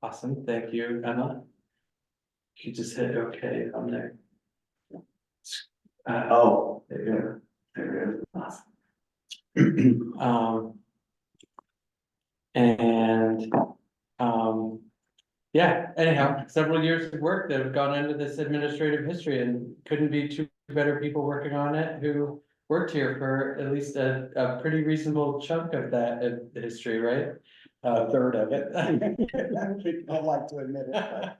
Awesome, thank you, Emma. You just hit OK on there. Oh, There you go. there it is. Awesome. And, yeah, anyhow, several years of work that have gone into this administrative history, and couldn't be two better people working on it who worked here for at least a pretty reasonable chunk of that history, right? A third of it. I'd like to admit it.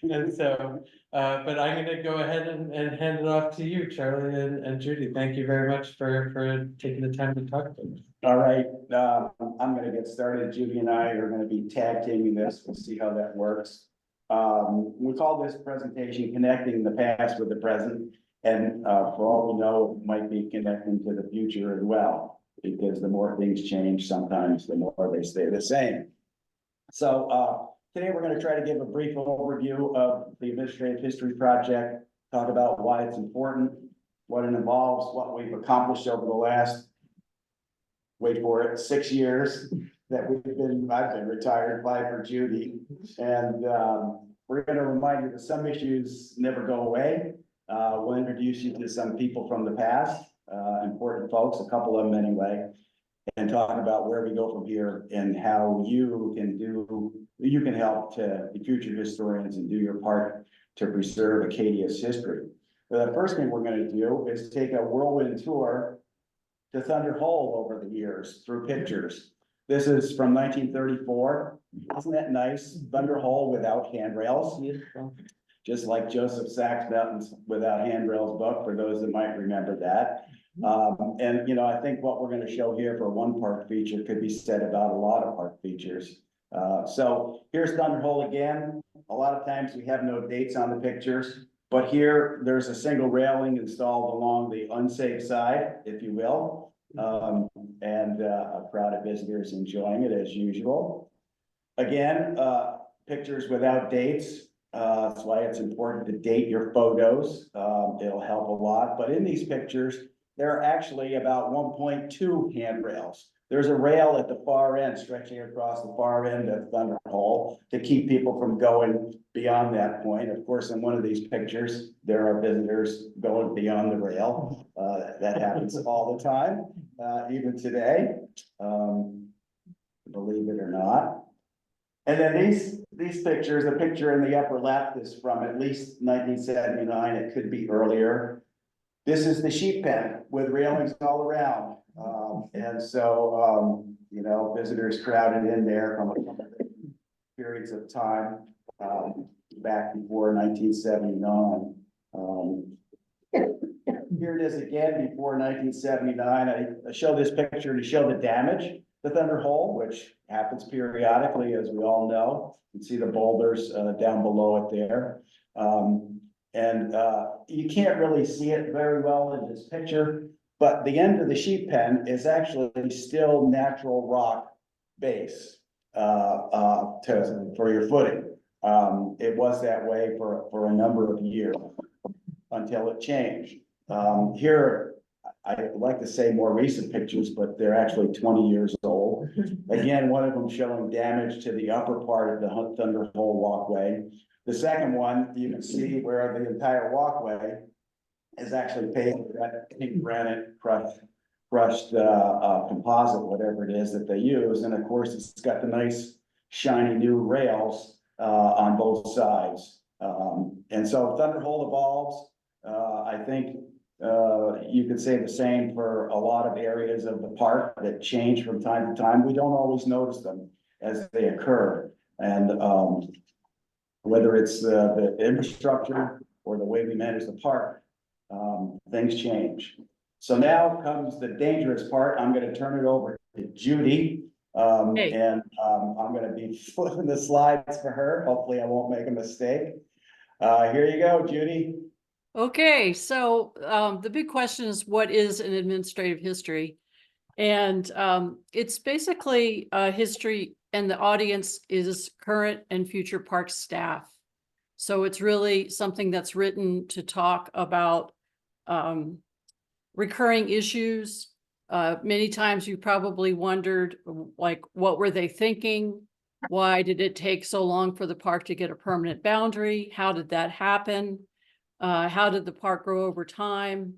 And so, but I'm gonna go ahead and hand it off to you, Charlie and Judy. Thank you very much for taking the time to talk to me. All right, I'm gonna get started. Judy and I are gonna be tag teaming this. We'll see how that works. We call this presentation Connecting the Past with the Present. And for all we know, it might be connecting to the future as well, because the more things change, sometimes the more they stay the same. So today we're going to try to give a brief overview of the Administrative History Project, talk about why it's important, what it involves, what we've accomplished over the last, wait for it, 6 years that I've been retired, 5 for Judy. And we're going to remind you that some issues never go away. We'll introduce you to some people from the past, important folks, a couple of them anyway, and talk about where we go from here and how you can help to the future historians and do your part to preserve Acadia's history. The first thing we're going to do is take a whirlwind tour to Thunder Hole over the years through pictures. This is from 1934. Isn't that nice? Thunder Hole without handrails. Just like Joseph Sachs' Mountains Without Handrails book, for those that might remember that. And, you know, I think what we're going to show here for one park feature could be said about a lot of park features. So here's Thunder Hole again. A lot of times we have no dates on the pictures, but here there's a single railing installed along the unsafe side, if you will. And a crowd of visitors enjoying it as usual. Again, pictures without dates. That's why it's important to date your photos. It'll help a lot. But in these pictures, there are actually about 1.2 handrails. There's a rail at the far end, stretching across the far end of Thunder Hole to keep people from going beyond that point. Of course, in one of these pictures, there are visitors going beyond the rail. That happens all the time, even today, believe it or not. And then these pictures, the picture in the upper left is from at least 1979. It could be earlier. This is the sheep pen with railings all around. And so, you know, visitors crowded in there from a couple of periods of time, back before 1979. Here it is again before 1979. I show this picture to show the damage to Thunder Hole, which happens periodically, as we all know. You can see the boulders down below it there. And you can't really see it very well in this picture, but the end of the sheep pen is actually still natural rock base for your footing. It was that way for a number of years until it changed. Here, I'd like to say more recent pictures, but they're actually 20 years old. Again, one of them showing damage to the upper part of the Thunder Hole walkway. The second one, you can see where the entire walkway is actually paved with granite crushed composite, whatever it is that they use. And of course, it's got the nice shiny new rails on both sides. And so Thunder Hole evolves. I think you could say the same for a lot of areas of the park that change from time to time. We don't always notice them as they occur. And whether it's the infrastructure or the way we manage the park, things change. So now comes the dangerous part. I'm going to turn it over to Judy. And I'm going to be flipping the slides for her. Hopefully I won't make a mistake. Here you go, Judy. Okay, so the big question is, what is an administrative history? And it's basically history, and the audience is current and future park staff. So it's really something that's written to talk about recurring issues. Many times you probably wondered, like, what were they thinking? Why did it take so long for the park to get a permanent boundary? How did that happen? How did the park grow over time?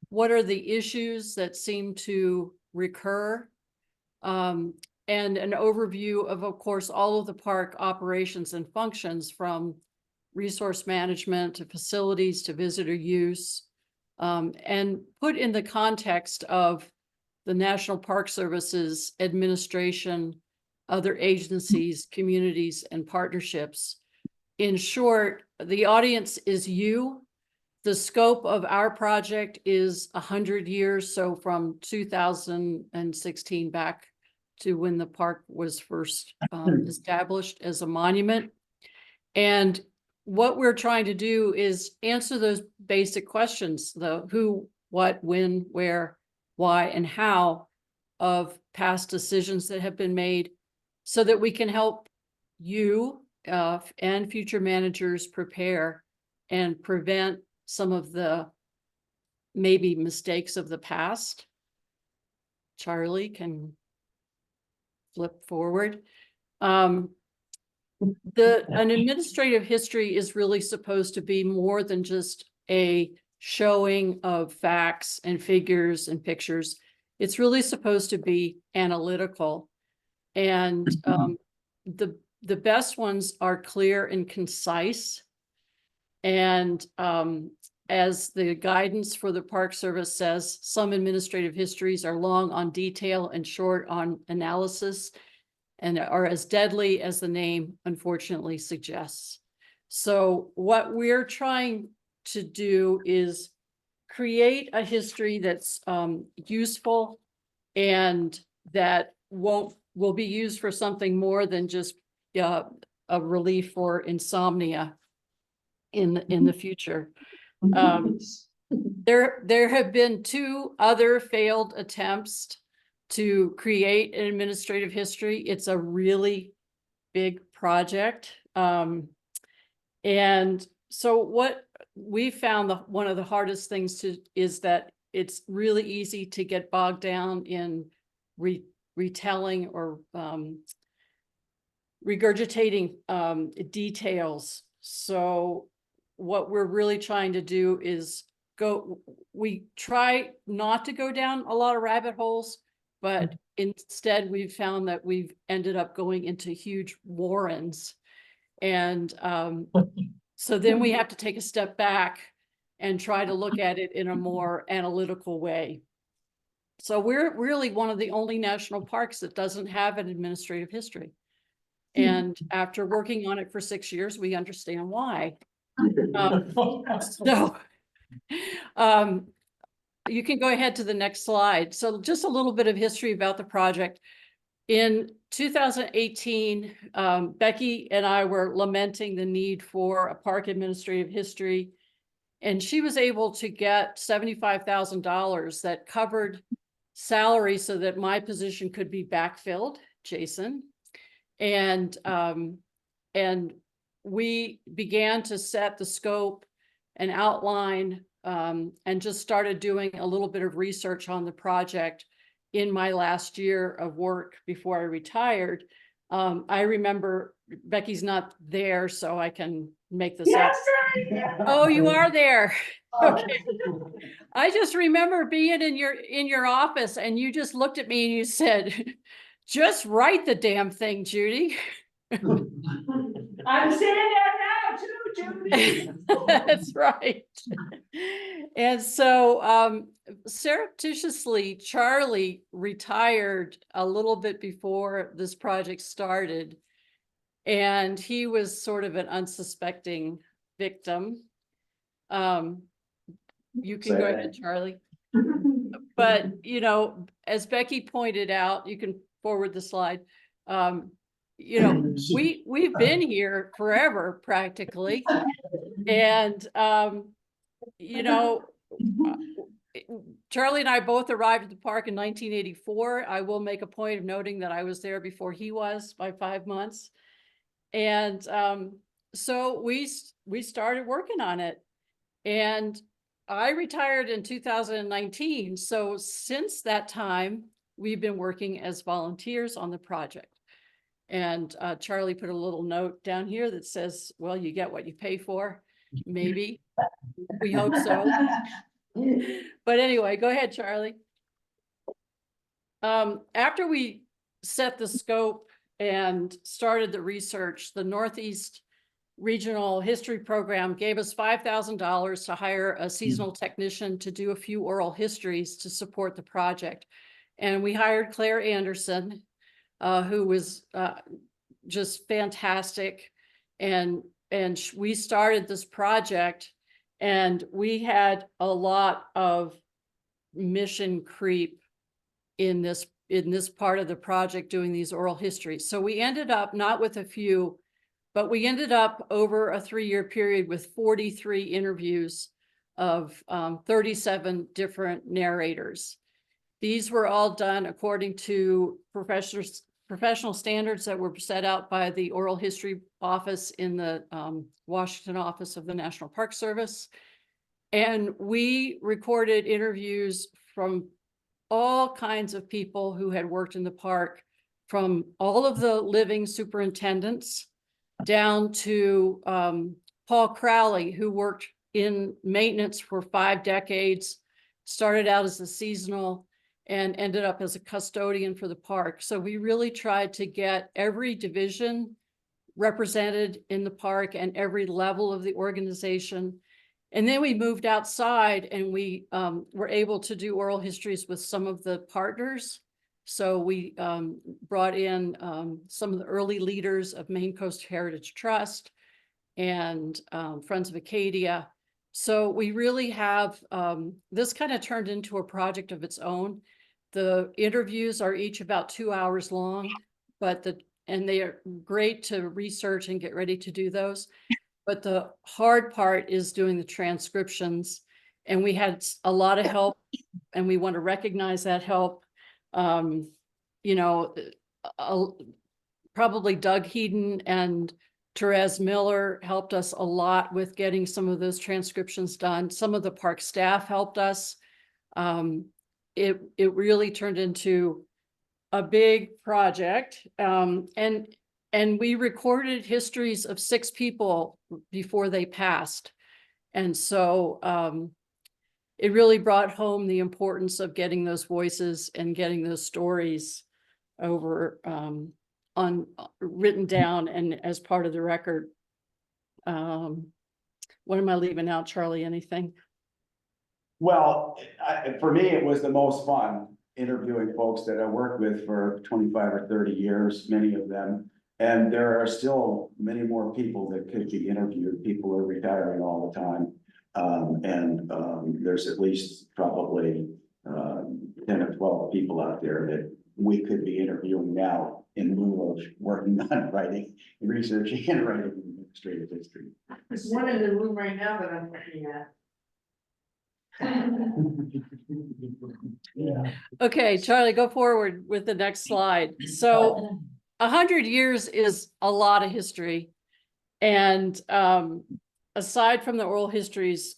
What are the issues that seem to recur? And an overview of course, all of the park operations and functions, from resource management to facilities to visitor use, and put in the context of the National Park Service's administration, other agencies, communities, and partnerships. In short, the audience is you. The scope of our project is 100 years, so from 2016 back to when the park was first established as a monument. And what we're trying to do is answer those basic questions, the who, what, when, where, why, and how of past decisions that have been made, so that we can help you and future managers prepare and prevent some of the maybe mistakes of the past. Charlie can flip forward. An administrative history is really supposed to be more than just a showing of facts and figures and pictures. It's really supposed to be analytical. And the best ones are clear and concise. And as the guidance for the Park Service says, some administrative histories are long on detail and short on analysis, and are as deadly as the name unfortunately suggests. So what we're trying to do is create a history that's useful and that will be used for something more than just a relief for insomnia in the future. There have been 2 other failed attempts to create an administrative history. It's a really big project. And so what we found, one of the hardest things is that it's really easy to get bogged down in retelling or regurgitating details. So what we're really trying to do is we try not to go down a lot of rabbit holes, but instead we've found that we've ended up going into huge warrens. And so then we have to take a step back and try to look at it in a more analytical way. So we're really one of the only national parks that doesn't have an administrative history. And after working on it for 6 years, we understand why. You can go ahead to the next slide. So just a little bit of history about the project. In 2018, Becky and I were lamenting the need for a park administrative history, and she was able to get $75,000 that covered salary so that my position could be backfilled, Jason. And we began to set the scope and outline, and just started doing a little bit of research on the project in my last year of work before I retired. I remember Becky's not there, so I can make this up. Oh, you are there. Okay. I just remember being in your office, and you just looked at me and you said, "Just write the damn thing, Judy." I'm saying that now too, Judy. That's right. And so surreptitiously, Charlie retired a little bit before this project started. And he was sort of an unsuspecting victim. You can go ahead, Charlie. But, you know, as Becky pointed out, you can forward the slide. You know, we've been here forever practically. And, you know, Charlie and I both arrived at the park in 1984. I will make a point of noting that I was there before he was by 5 months. And so we started working on it. And I retired in 2019. So since that time, we've been working as volunteers on the project. And Charlie put a little note down here that says, well, you get what you pay for, maybe. We hope so. But anyway, go ahead, Charlie. After we set the scope and started the research, the Northeast Regional History Program gave us $5,000 to hire a seasonal technician to do a few oral histories to support the project. And we hired Claire Anderson, who was just fantastic. And we started this project, and we had a lot of mission creep in this part of the project doing these oral histories. So we ended up not with a few, but we ended up over a 3-year period with 43 interviews of 37 different narrators. These were all done according to professional standards that were set out by the Oral History Office in the Washington office of the National Park Service. And we recorded interviews from all kinds of people who had worked in the park, from all of the living superintendents down to Paul Crowley, who worked in maintenance for 5 decades, started out as a seasonal and ended up as a custodian for the park. So we really tried to get every division represented in the park and every level of the organization. And then we moved outside, and we were able to do oral histories with some of the partners. So we brought in some of the early leaders of Maine Coast Heritage Trust and Friends of Acadia. So we really have, this kind of turned into a project of its own. The interviews are each about 2 hours long, and they are great to research and get ready to do those. But the hard part is doing the transcriptions, and we had a lot of help, and we want to recognize that help. You know, probably Doug Heaton and Therese Miller helped us a lot with getting some of those transcriptions done. Some of the park staff helped us. It really turned into a big project, and we recorded histories of 6 people before they passed. And so it really brought home the importance of getting those voices and getting those stories over written down and as part of the record. What am I leaving out, Charlie? Anything? Well, for me, it was the most fun interviewing folks that I worked with for 25 or 30 years, many of them. And there are still many more people that could be interviewed. People are retiring all the time. There's at least probably 10 or 12 people out there that we could be interviewing now in lieu of working on writing, researching and writing administrative history. There's one in the room right now that I'm looking at. Yeah. Okay, Charlie, go forward with the next slide. So 100 years is a lot of history. And aside from the oral histories,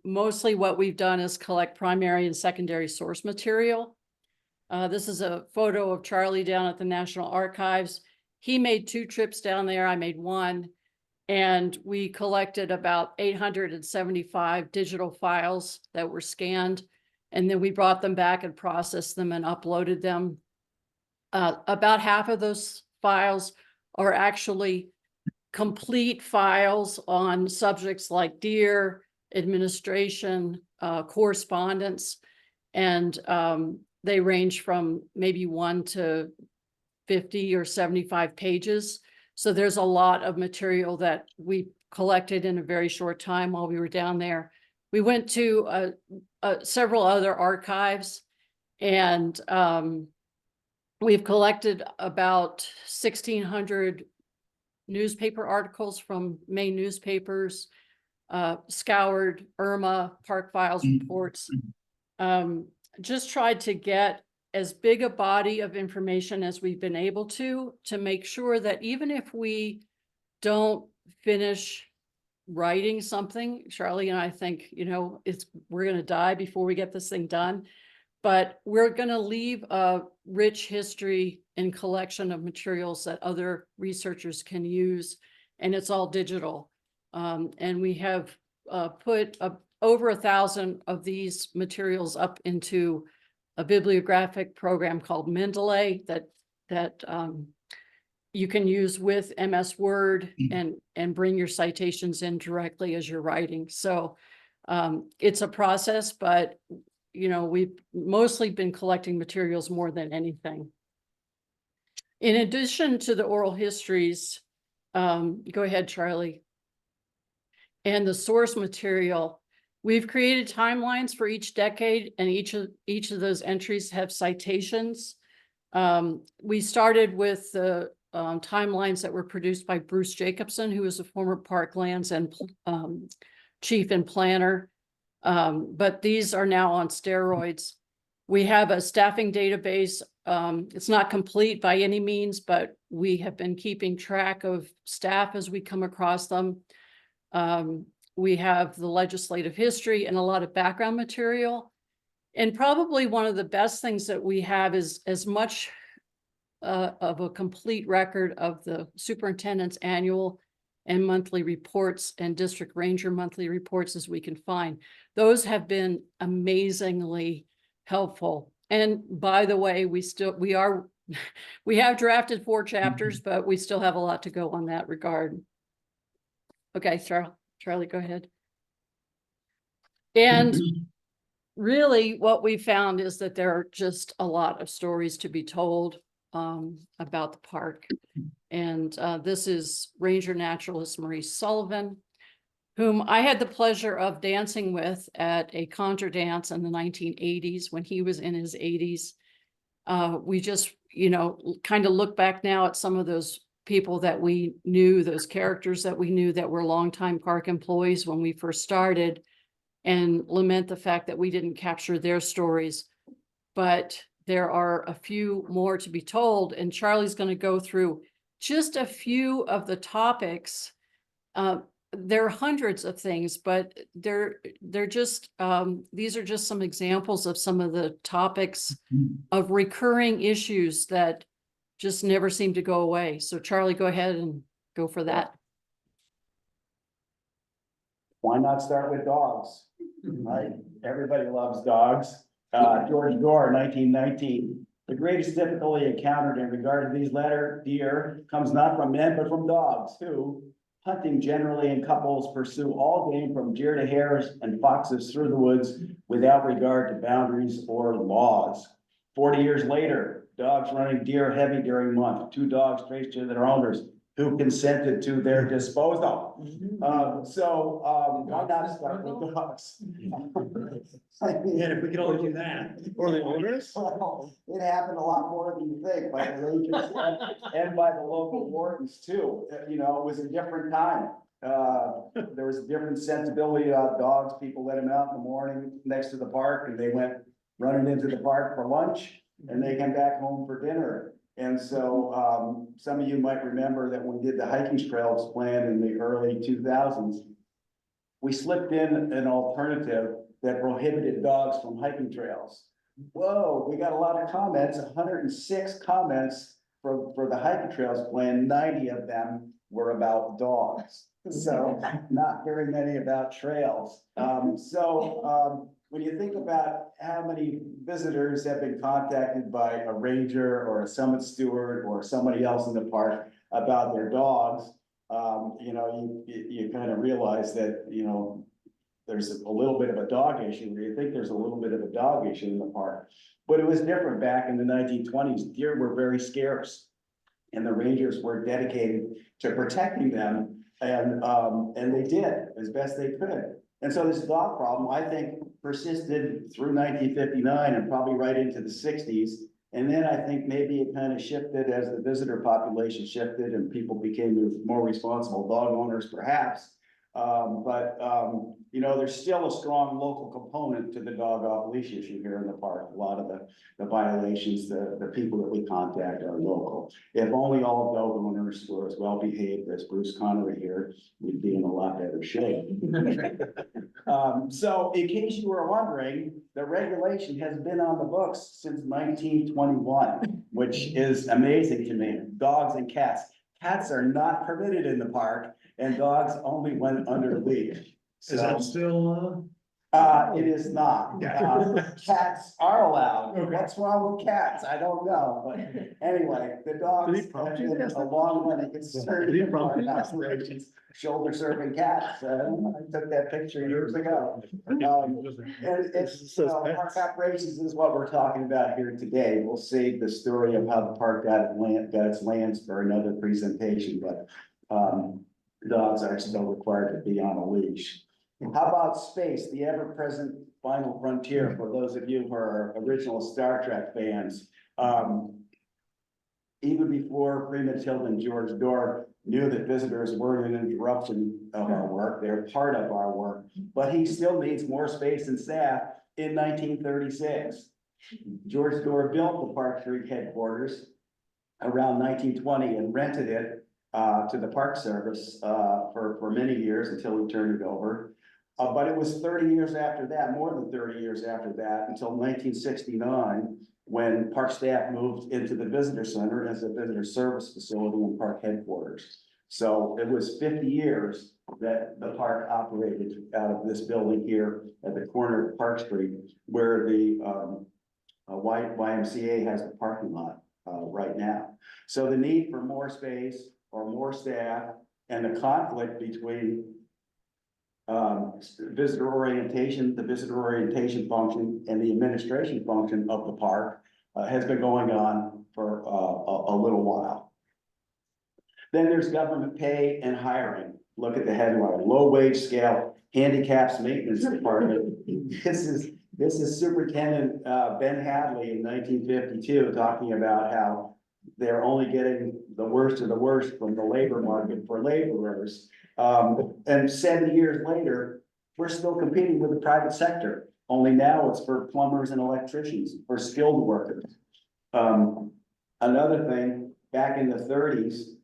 mostly what we've done is collect primary and secondary source material. This is a photo of Charlie down at the National Archives. He made 2 trips down there. I made 1. And we collected about 875 digital files that were scanned. And then we brought them back and processed them and uploaded them. About half of those files are actually complete files on subjects like deer, administration, correspondence. And they range from maybe 1 to 50 or 75 pages. So there's a lot of material that we collected in a very short time while we were down there. We went to several other archives, and we've collected about 1,600 newspaper articles from Maine newspapers, scoured Irma, Park Files reports, just tried to get as big a body of information as we've been able to make sure that even if we don't finish writing something, Charlie and I think, you know, we're going to die before we get this thing done. But we're gonna leave a rich history and collection of materials that other researchers can use, and it's all digital. And we have put over 1,000 of these materials up into a bibliographic program called Mendeley that you can use with MS Word and bring your citations in directly as you're writing. So it's a process, but we've mostly been collecting materials more than anything. In addition to the oral histories, go ahead, Charlie. And the source material, we've created timelines for each decade, and each of those entries have citations. We started with the timelines that were produced by Bruce Jacobson, who was a former Parklands and chief and planner. But these are now on steroids. We have a staffing database. It's not complete by any means, but we have been keeping track of staff as we come across them. We have the legislative history and a lot of background material. And probably one of the best things that we have is as much of a complete record of the superintendent's annual and monthly reports and district ranger monthly reports as we can find. Those have been amazingly helpful. And by the way, we have drafted 4 chapters, but we still have a lot to go on that regard. Okay, Charlie, go ahead. And really what we found is that there are just a lot of stories to be told about the park. And this is Ranger Naturalist Maurice Sullivan, whom I had the pleasure of dancing with at a conjure dance in the 1980s when he was in his 80s. We just, kind of look back now at some of those people that we knew, those characters that we knew that were longtime park employees when we first started, and lament the fact that we didn't capture their stories. But there are a few more to be told, and Charlie's going to go through just a few of the topics. There are hundreds of things, but they're just these are just some examples of some of the topics of recurring issues that just never seem to go away. So Charlie, go ahead and go for that. Why not start with dogs? Right? Everybody loves dogs. George Gore, 1919. The greatest difficulty encountered in regard to these latter deer comes not from men, but from dogs, who, hunting generally in couples, pursue all game from deer to hares and foxes through the woods without regard to boundaries or laws. 40 years later, dogs running deer heavy during month, 2 dogs traced to their owners who consented to their disposal. Why not start with dogs? Yeah, if we could only do that. Or the owners? Well, it happened a lot more than you think by the rangers and by the local wardens too. It was a different time. There was a different sensibility about dogs. People let them out in the morning next to the park, and they went running into the park for lunch, and they came back home for dinner. And so some of you might remember that when we did the hiking trails plan in the early 2000s, we slipped in an alternative that prohibited dogs from hiking trails. Whoa, we got a lot of comments, 106 comments for the hiking trails plan, 90 of them were about dogs. So not very many about trails. When you think about how many visitors have been contacted by a ranger or a summit steward or somebody else in the park about their dogs, you kind of realize that, there's a little bit of a dog issue, or you think there's a little bit of a dog issue in the park. But it was different back in the 1920s. Deer were very scarce, and the rangers were dedicated to protecting them, and they did as best they could. And so this dog problem, I think, persisted through 1959 and probably right into the 60s. And then I think maybe it kind of shifted as the visitor population shifted and people became more responsible dog owners, perhaps. You know, there's still a strong local component to the dog off leash issue here in the park. A lot of the violations, the people that we contact are local. If only all dog owners were as well behaved as Bruce Connery here, we'd be in a lot better shape. So in case you were wondering, the regulation has been on the books since 1921, which is amazing to me. Dogs and cats. Cats are not permitted in the park and dogs only when under leash. Is that So, still, it is not. Cats are allowed. Okay. What's wrong with cats? I don't know, but anyway, the dogs Did he have prompt you been to ask a that long running concern. Did he in prompt park you to ask that? operations. Shoulder serving cats. I took that picture years ago. And it's, you know, park operations is what we're talking about here today. We'll save the story of how the park got its lands for another presentation, but dogs are still required to be on a leash. How about space, the ever-present final frontier for those of you who are original Star Trek fans? Even before Freeman Tilden and George Dorr knew that visitors weren't an interruption of our work, they're part of our work, but he still needs more space and staff in 1936. George Dorr built the Park Street headquarters around 1920 and rented it to the Park Service for many years until he turned it over. But it was 30 years after that, more than 30 years after that, until 1969, when park staff moved into the visitor center as a visitor service facility and park headquarters. So it was 50 years that the park operated out of this building here at the corner of Park Street, where the YMCA has the parking lot right now. So the need for more space or more staff and the conflict between visitor orientation, the visitor orientation function and the administration function of the park has been going on for a little while. Then there's government pay and hiring. Look at the headline, low wage scale, handicaps maintenance department. This is Superintendent Ben Hadley in 1952 talking about how they're only getting the worst of the worst from the labor market for laborers. And 70 years later, we're still competing with the private sector. Only now it's for plumbers and electricians, for skilled workers. Another thing, back in the 30s,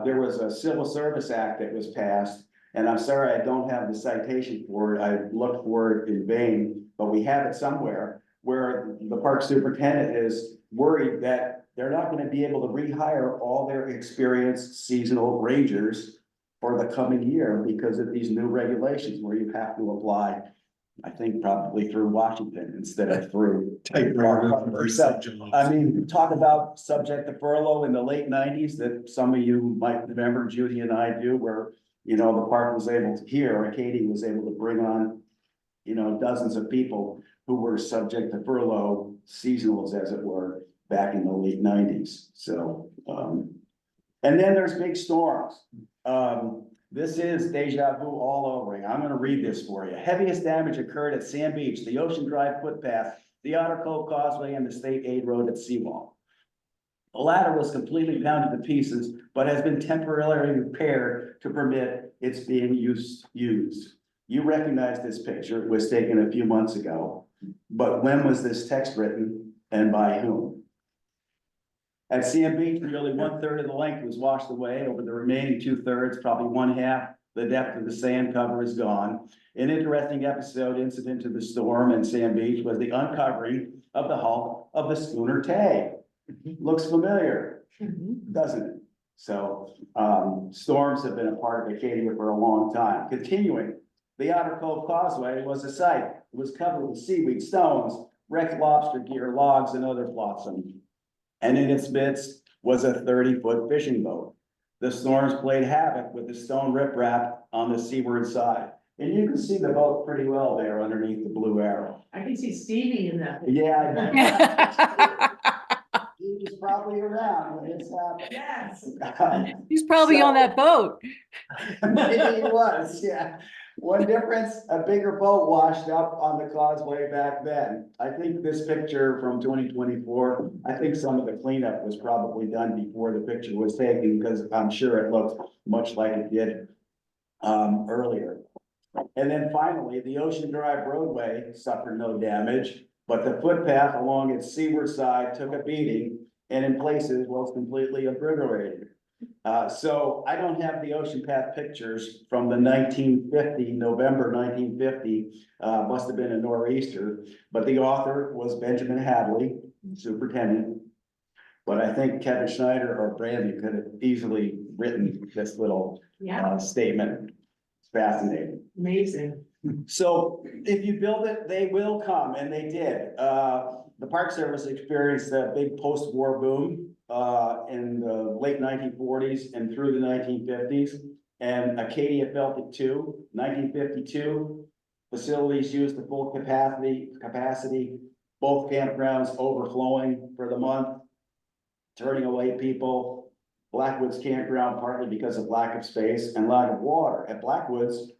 there was a Civil Service Act that was passed. And I'm sorry, I don't have the citation for it. I looked for it in vain, but we have it somewhere where the park superintendent is worried that they're not going to be able to rehire all their experienced seasonal rangers for the coming year because of these new regulations where you have to apply, I think probably through Washington instead of through. I mean, talk about subject to furlough in the late 90s that some of you might remember, Judy and I do, where, you know, the park was able to here, Acadia was able to bring on, you know, dozens of people who were subject to furlough, seasonals as it were, back in the late 90s. So, and then there's big storms. This is deja vu all over. I'm going to read this for you. Heaviest damage occurred at Sand Beach, the Ocean Drive footpath, the Otter Cove Causeway, and the State Aid Road at Seawall. The latter was completely pounded to pieces, but has been temporarily repaired to permit its being used. You recognize this picture. It was taken a few months ago. But when was this text written and by whom? At Sand Beach, nearly 1/3 of the length was washed away. Over the remaining 2/3, probably 1/2, the depth of the sand cover is gone. An interesting incident to the storm in Sand Beach was the uncovering of the hull of the schooner Tay. Looks familiar, doesn't it? So, storms have been a part of Acadia for a long time. Continuing, the Otter Cove Causeway was a site. It was covered with seaweed, stones, wrecked lobster gear, logs, and other flotsam. And in its midst was a 30-foot fishing boat. The storms played havoc with the stone riprap on the seaward side. And you can see the boat pretty well there underneath the blue arrow. I can see Stevie in that. Yeah. He was probably around when this happened. Yes. He's probably on that boat. Maybe he was, yeah. One difference, a bigger boat washed up on the causeway back then. I think this picture from 2024, I think some of the cleanup was probably done before the picture was taken because I'm sure it looked much like it did earlier. And then finally, the Ocean Drive roadway suffered no damage, but the footpath along its seaward side took a beating and in places was completely obliterated. So I don't have the ocean path pictures from the November nineteen fifty, must have been a nor'easter, but the author was Benjamin Hadley, superintendent. But I think Kevin Schneider or Brandy could have easily written this little Yeah, statement. It's fascinating. amazing. So if you build it, they will come, and they did. The Park Service experienced a big post-war boom in the late 1940s and through the 1950s. And Acadia felt it too. 1952, facilities used the full capacity, both campgrounds overflowing for the month, turning away people. Blackwoods campground partly because of lack of space and lack of water. At Blackwoods,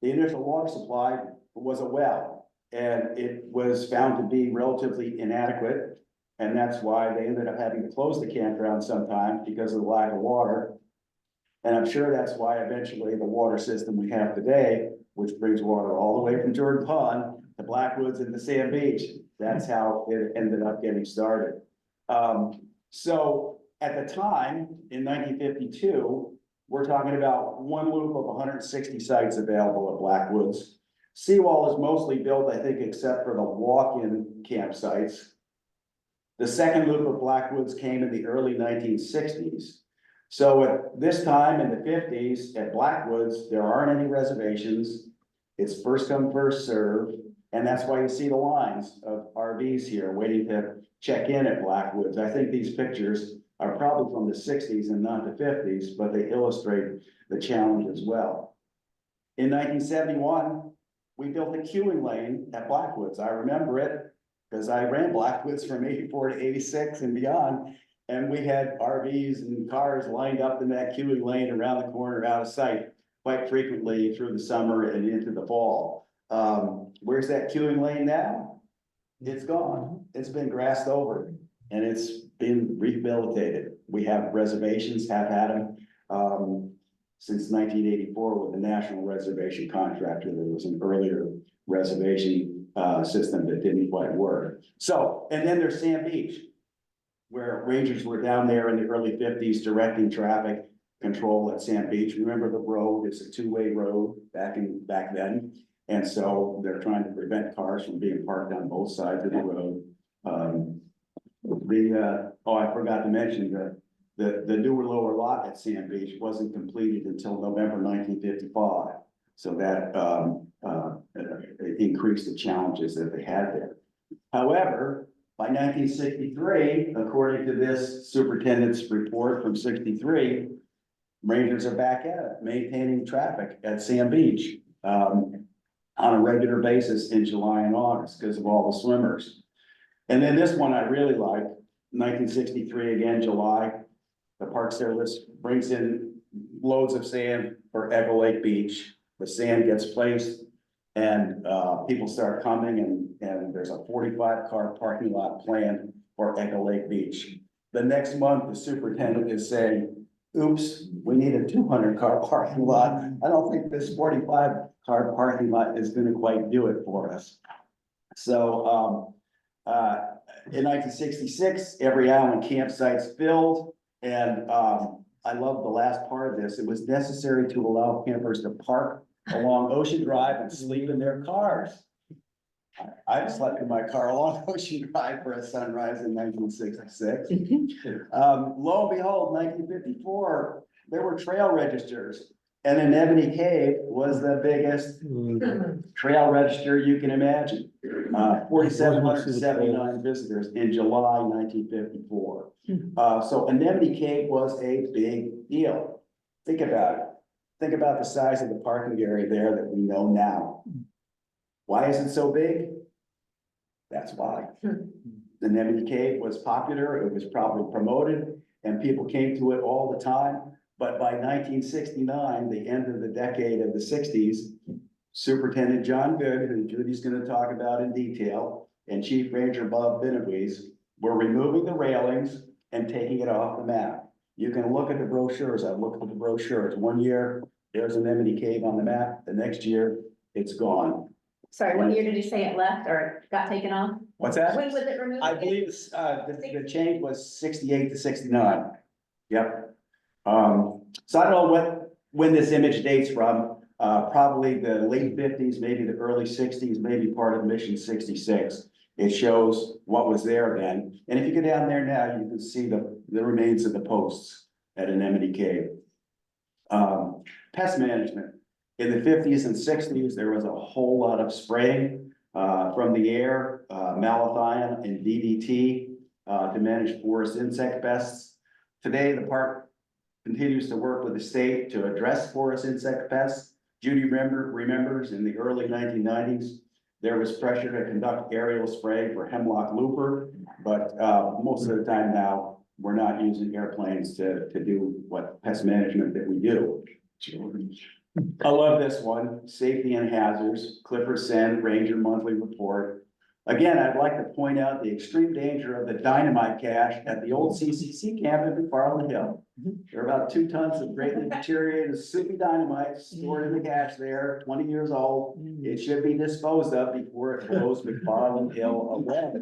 the initial water supply was a well, and it was found to be relatively inadequate. And that's why they ended up having to close the campground sometimes because of the lack of water. And I'm sure that's why eventually the water system we have today, which brings water all the way from Jordan Pond to Blackwoods and to Sand Beach, that's how it ended up getting started. So at the time, in 1952, we're talking about one loop of 160 sites available at Blackwoods. Seawall is mostly built, I think, except for the walk-in campsites. The second loop of Blackwoods came in the early 1960s. So at this time in the 50s at Blackwoods, there aren't any reservations. It's first come, first served. And that's why you see the lines of RVs here waiting to check in at Blackwoods. I think these pictures are probably from the 60s and not the 50s, but they illustrate the challenge as well. In 1971, we built a queuing lane at Blackwoods. I remember it because I ran Blackwoods from 84 to 86 and beyond. And we had RVs and cars lined up in that queuing lane around the corner out of sight quite frequently through the summer and into the fall. Where's that queuing lane now? It's gone. It's been grassed over and it's been rehabilitated. We have reservations, have had them since 1984 with the National Reservation Contractor. There was an earlier reservation system that didn't quite work. So, and then there's Sand Beach, where rangers were down there in the early 50s directing traffic control at Sand Beach. Remember the road is a two-way road back then. And so they're trying to prevent cars from being parked on both sides of the road. I forgot to mention the newer lower lot at Sand Beach wasn't completed until November 1955. So that increased the challenges that they had there. However, by 1963, according to this superintendent's report from 63, rangers are back at it, maintaining traffic at Sand Beach on a regular basis in July and August because of all the swimmers. And then this one I really like, 1963, again, July, the Park Service brings in loads of sand for Echo Lake Beach. The sand gets placed and people start coming and there's a 45-car parking lot planned for Echo Lake Beach. The next month, the superintendent is saying, oops, we need a 200-car parking lot. I don't think this 45-car parking lot is going to quite do it for us. So in 1966, every island campsite's filled. And I love the last part of this. It was necessary to allow campers to park along Ocean Drive and sleep in their cars. I slept in my car along Ocean Drive for a sunrise in 1966. Lo and behold, 1954, there were trail registers. And Anemone Cave was the biggest trail register you can imagine. 4,779 visitors in July 1954. So Anemone Cave was a big deal. Think about it. Think about the size of the parking area there that we know now. Why is it so big? That's why. The Anemone Cave was popular, it was probably promoted, and people came to it all the time. But by 1969, the end of the decade of the 60s, Superintendent John Good, who Judy's going to talk about in detail, and Chief Ranger Bob Benavides were removing the railings and taking it off the map. You can look at the brochures. I've looked at the brochures. One year, There's an Anemone Cave on the map. The next year, it's gone. Sorry, what year did you say it left or got taken off? What's that? When was it removed? I believe the change was 68 to 69. Yep. So I don't know when this image dates from, probably the late 50s, maybe the early 60s, maybe part of Mission 66. It shows what was there then. And if you go down there now, you can see the remains of the posts at Anemone Cave. Pest management. In the 50s and 60s, there was a whole lot of spraying from the air, malathion and DDT to manage forest insect pests. Today, the park continues to work with the state to address forest insect pests. Judy remembers in the early 1990s, there was pressure to conduct aerial spray for hemlock looper, but most of the time now, we're not using airplanes to do what pest management that we do. I love this one, safety and hazards, Clifford Sand Ranger Monthly Report. Again, I'd like to point out the extreme danger of the dynamite cache at the old CCC camp in McFarland Hill. There are about 2 tons of greatly deteriorated super dynamite stored in the cache there, 20 years old. It should be disposed of before it blows McFarland Hill away.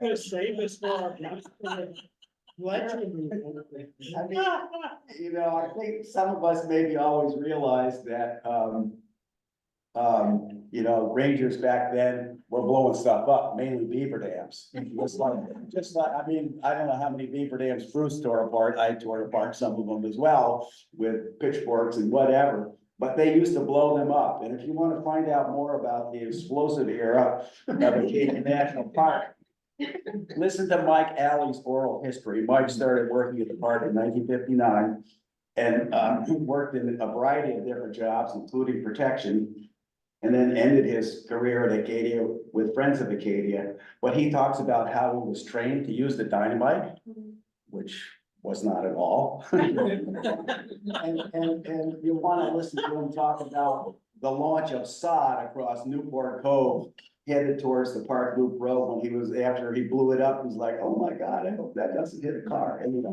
Gonna save us for. What? I mean, I think some of us maybe always realized that, rangers back then were blowing stuff up, mainly beaver dams. Just like, I mean, I don't know how many beaver dams Bruce tore apart. I tore apart some of them as well with pitchforks and whatever. But they used to blow them up. And if you want to find out more about the explosive era of Acadia National Park, listen to Mike Alley's oral history. Mike started working at the park in 1959 and worked in a variety of different jobs, including protection, and then ended his career at Acadia with Friends of Acadia. But he talks about how he was trained to use the dynamite, which was not at all. And you want to listen to him talk about the launch of sod across Newport Cove, headed towards the Park Loop Road when he was, after he blew it up, he's like, oh my God, I hope that doesn't hit a car. And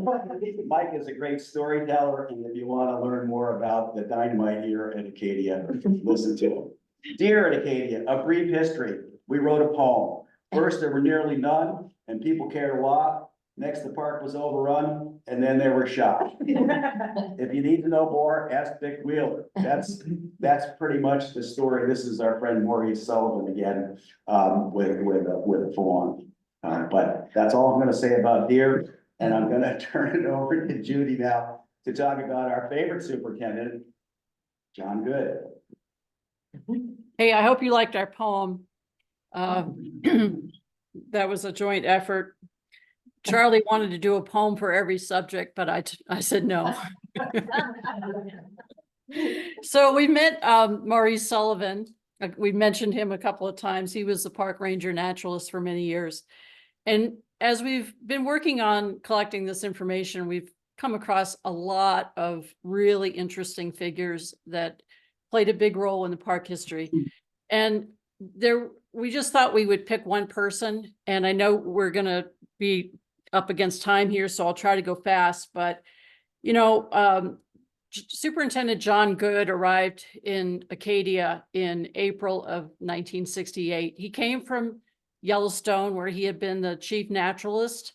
Mike is a great storyteller, and if you want to learn more about the dynamite here at Acadia, listen to him. Deer at Acadia, a brief history. We wrote a poem. First, there were nearly none, and people cared a lot. Next, the park was overrun, and then they were shot. If you need to know more, ask Dick Wheeler. That's pretty much the story. This is our friend Maurice Sullivan again, with a fawn. But that's all I'm gonna say about deer, and I'm gonna turn it over to Judy now to talk about our favorite superintendent, John Good. Hey, I hope you liked our poem. That was a joint effort. Charlie wanted to do a poem for every subject, but I said no. So we met Maurice Sullivan. We mentioned him a couple of times. He was the park ranger naturalist for many years. And as we've been working on collecting this information, we've come across a lot of really interesting figures that played a big role in the park history. And we just thought we would pick one person. And I know we're going to be up against time here, so I'll try to go fast. But, Superintendent John Good arrived in Acadia in April of 1968. He came from Yellowstone, where he had been the chief naturalist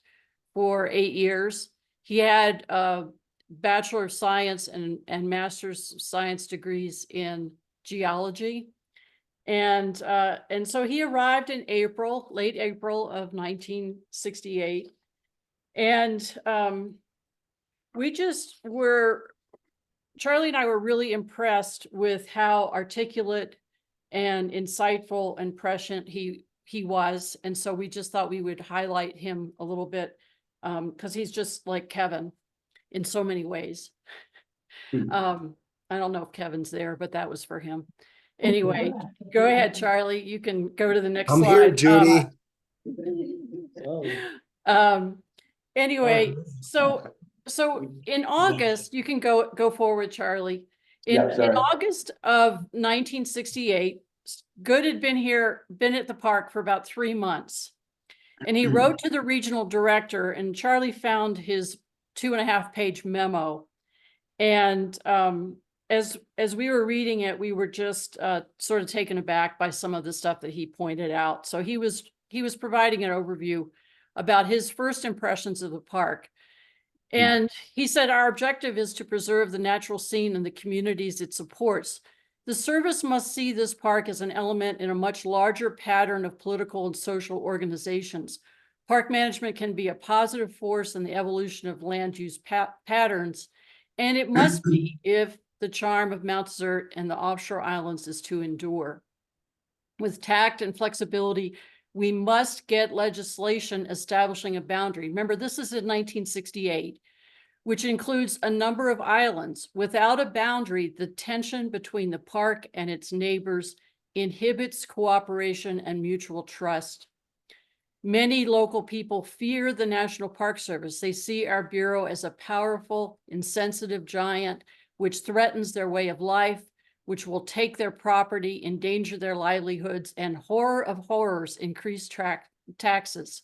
for 8 years. He had a Bachelor of Science and Master's of Science degrees in geology. And so he arrived in late April of 1968. And Charlie and I were really impressed with how articulate and insightful and prescient he was. And so we just thought we would highlight him a little bit because he's just like Kevin in so many ways. I don't know if Kevin's there, but that was for him. Anyway, go ahead, Charlie. You can go to the next slide. I'm here, Judy. Anyway, so in August, you can go forward, Charlie. In August of 1968, Good had been at the park for about 3 months. And he wrote to the regional director, and Charlie found his 2.5-page memo. And as we were reading it, we were just sort of taken aback by some of the stuff that he pointed out. So he was providing an overview about his first impressions of the park. And he said, our objective is to preserve the natural scene and the communities it supports. The service must see this park as an element in a much larger pattern of political and social organizations. Park management can be a positive force in the evolution of land use patterns, and it must be if the charm of Mount Desert and the offshore islands is to endure. With tact and flexibility, we must get legislation establishing a boundary. Remember, this is in 1968, which includes a number of islands. Without a boundary, the tension between the park and its neighbors inhibits cooperation and mutual trust. Many local people fear the National Park Service. They see our Bureau as a powerful, insensitive giant, which threatens their way of life, which will take their property, endanger their livelihoods, and horror of horrors, increase taxes.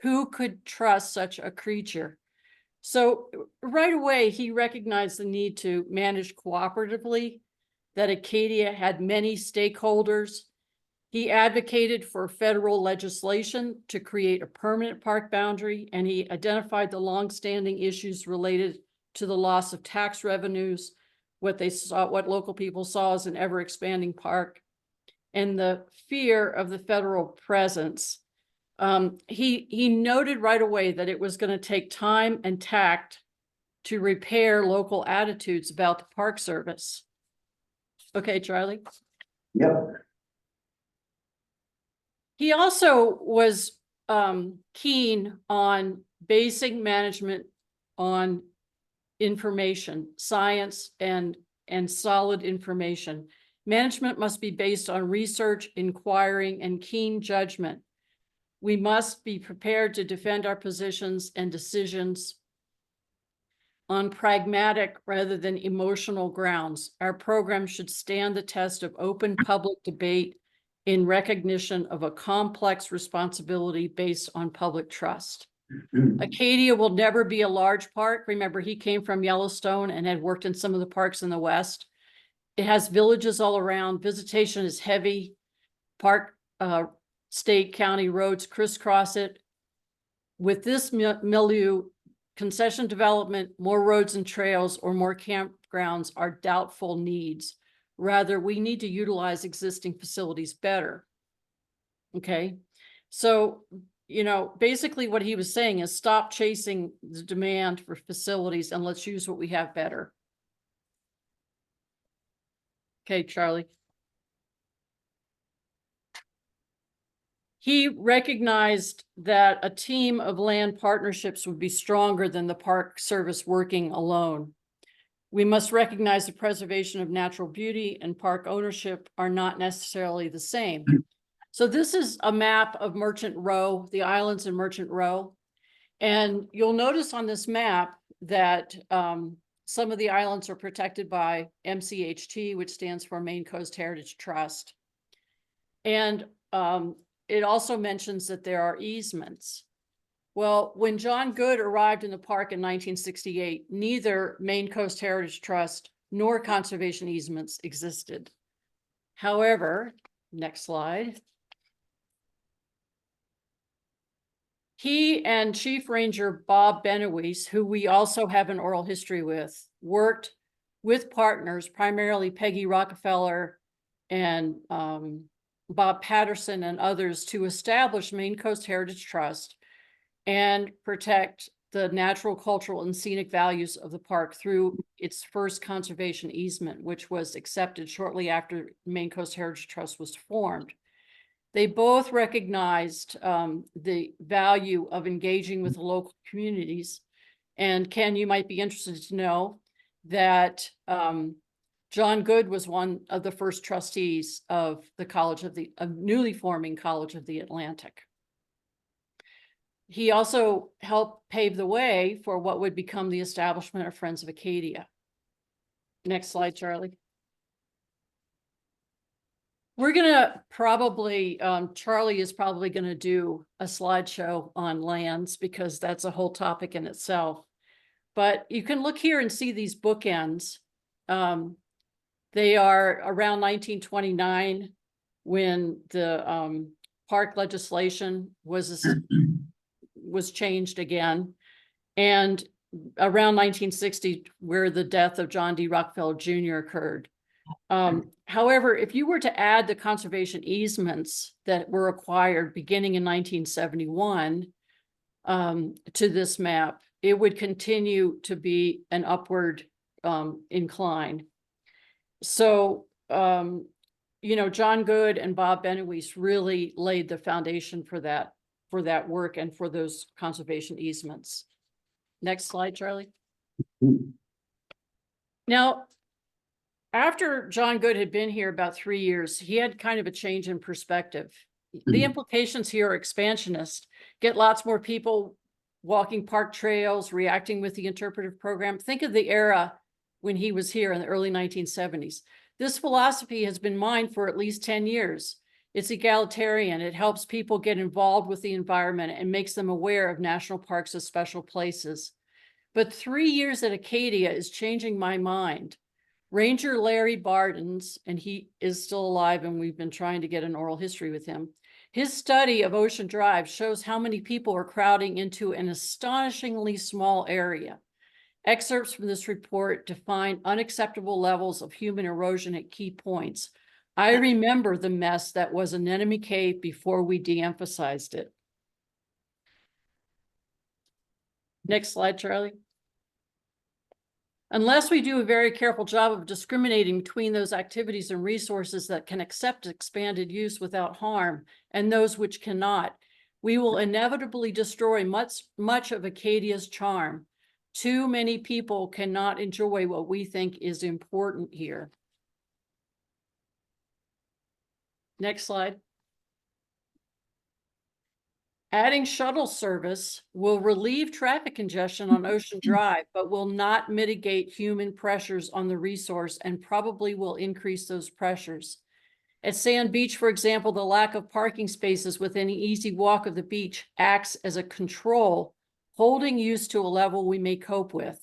Who could trust such a creature? So right away, he recognized the need to manage cooperatively, that Acadia had many stakeholders. He advocated for federal legislation to create a permanent park boundary, and he identified the longstanding issues related to the loss of tax revenues, what local people saw as an ever-expanding park, and the fear of the federal presence. He noted right away that it was going to take time and tact to repair local attitudes about the Park Service. Okay, Charlie? Yep. He also was keen on basing management on information, science, and solid information. Management must be based on research, inquiring, and keen judgment. We must be prepared to defend our positions and decisions on pragmatic rather than emotional grounds. Our program should stand the test of open public debate in recognition of a complex responsibility based on public trust. Acadia will never be a large park. Remember, he came from Yellowstone and had worked in some of the parks in the West. It has villages all around. Visitation is heavy. Park, state, county roads crisscross it. With this milieu, concession development, more roads and trails, or more campgrounds are doubtful needs. Rather, we need to utilize existing facilities better. Okay, so, basically what he was saying is stop chasing the demand for facilities and let's use what we have better. Okay, Charlie. He recognized that a team of land partnerships would be stronger than the Park Service working alone. We must recognize the preservation of natural beauty and park ownership are not necessarily the same. So this is a map of Merchant Row, the islands in Merchant Row. And you'll notice on this map that some of the islands are protected by MCHT, which stands for Maine Coast Heritage Trust. And it also mentions that there are easements. Well, when John Good arrived in the park in 1968, neither Maine Coast Heritage Trust nor conservation easements existed. However, next slide. He and Chief Ranger Bob Benoist, who we also have an oral history with, worked with partners, primarily Peggy Rockefeller and Bob Patterson and others, to establish Maine Coast Heritage Trust and protect the natural, cultural, and scenic values of the park through its first conservation easement, which was accepted shortly after Maine Coast Heritage Trust was formed. They both recognized the value of engaging with the local communities. And Ken, you might be interested to know that John Good was one of the first trustees of the newly forming College of the Atlantic. He also helped pave the way for what would become the establishment of Friends of Acadia. Next slide, Charlie. We're gonna probably, Charlie is probably gonna do a slideshow on lands because that's a whole topic in itself. but you can look here and see these bookends. They are around 1929 when the park legislation was changed again. And around 1960, where the death of John D. Rockefeller Jr. occurred. However, if you were to add the conservation easements that were acquired beginning in 1971 to this map, it would continue to be an upward incline. So, you know, John Good and Bob Benoist really laid the foundation for that work and for those conservation easements. Next slide, Charlie. Now, after John Good had been here about 3 years, he had kind of a change in perspective. The implications here are expansionist, get lots more people walking park trails, reacting with the interpretive program. Think of the era when he was here in the early 1970s. This philosophy has been mine for at least 10 years. It's egalitarian. It helps people get involved with the environment and makes them aware of national parks as special places. But 3 years at Acadia is changing my mind. Ranger Larry Bardens, and he is still alive and we've been trying to get an oral history with him. His study of Ocean Drive shows how many people are crowding into an astonishingly small area. Excerpts from this report define unacceptable levels of human erosion at key points. I remember the mess that was Anemone Cave before we de-emphasized it. Next slide, Charlie. Unless we do a very careful job of discriminating between those activities and resources that can accept expanded use without harm and those which cannot, we will inevitably destroy much of Acadia's charm. Too many people cannot enjoy what we think is important here. Next slide. Adding shuttle service will relieve traffic congestion on Ocean Drive, but will not mitigate human pressures on the resource and probably will increase those pressures. At Sand Beach, for example, the lack of parking spaces within an easy walk of the beach acts as a control, holding use to a level we may cope with.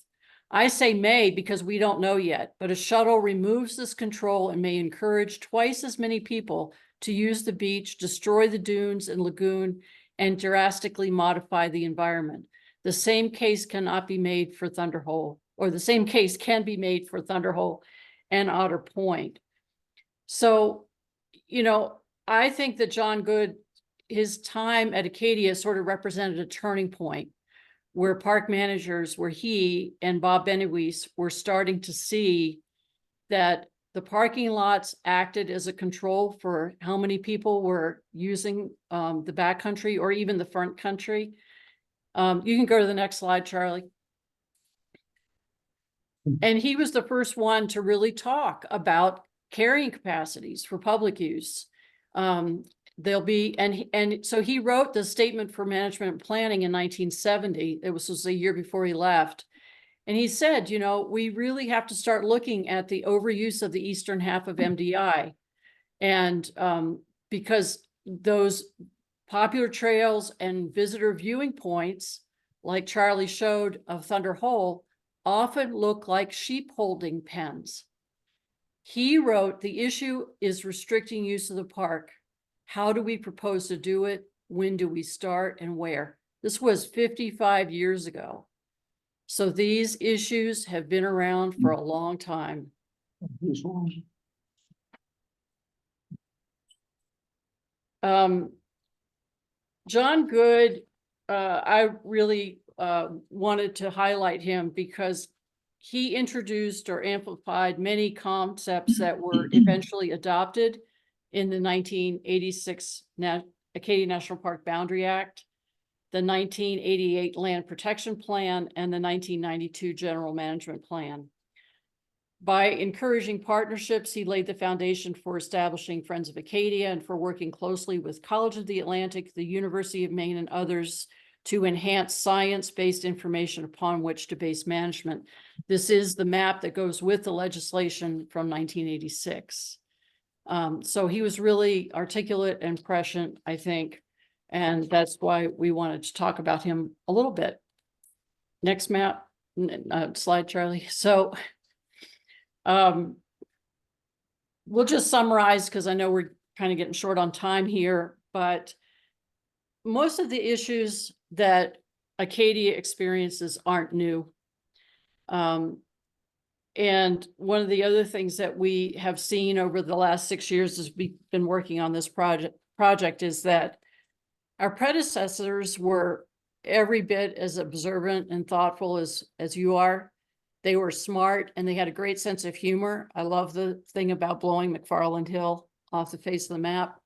I say may because we don't know yet, but a shuttle removes this control and may encourage twice as many people to use the beach, destroy the dunes and lagoon, and drastically modify the environment. The same case cannot be made for Thunder Hole, or the same case can be made for Thunder Hole and Otter Point. So, you know, I think that John Good, his time at Acadia sort of represented a turning point where park managers, where he and Bob Benoist were starting to see that the parking lots acted as a control for how many people were using the backcountry or even the front country. You can go to the next slide, Charlie. And he was the first one to really talk about carrying capacities for public use. There'll be, and so he wrote the Statement for Management and Planning in 1970. It was a year before he left. And he said, you know, we really have to start looking at the overuse of the eastern half of MDI. And because those popular trails and visitor viewing points, like Charlie showed of Thunder Hole, often look like sheep holding pens. He wrote, the issue is restricting use of the park. How do we propose to do it? When do we start and where? This was 55 years ago. So these issues have been around for a long time. John Good, I really wanted to highlight him because he introduced or amplified many concepts that were eventually adopted in the 1986 Acadia National Park Boundary Act, the 1988 Land Protection Plan, and the 1992 General Management Plan. By encouraging partnerships, he laid the foundation for establishing Friends of Acadia and for working closely with College of the Atlantic, the University of Maine, and others to enhance science-based information upon which to base management. This is the map that goes with the legislation from 1986. So he was really articulate and prescient, I think. And that's why we wanted to talk about him a little bit. Next map. slide, Charlie. So we'll just summarize because I know we're kind of getting short on time here, but most of the issues that Acadia experiences aren't new. And one of the other things that we have seen over the last 6 years as we've been working on this project is that our predecessors were every bit as observant and thoughtful as you are. They were smart and they had a great sense of humor. I love the thing about blowing McFarland Hill off the face of the map.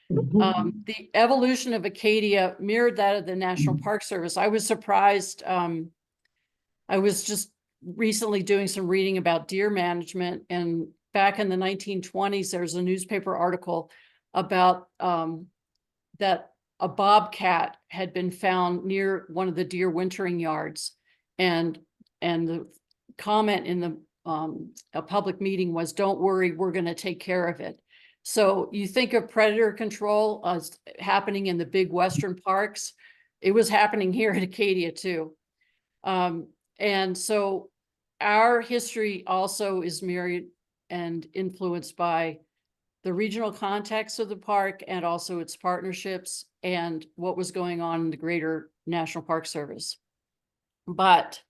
The evolution of Acadia mirrored that of the National Park Service. I was surprised. I was just recently doing some reading about deer management, and back in the 1920s, there's a newspaper article about that a bobcat had been found near one of the deer wintering yards, and the comment in the a public meeting was, "Don't worry, we're going to take care of it." So you think of predator control as happening in the big Western parks. It was happening here at Acadia too. And so our history also is mirrored and influenced by the regional context of the park and also its partnerships and what was going on in the greater National Park Service. But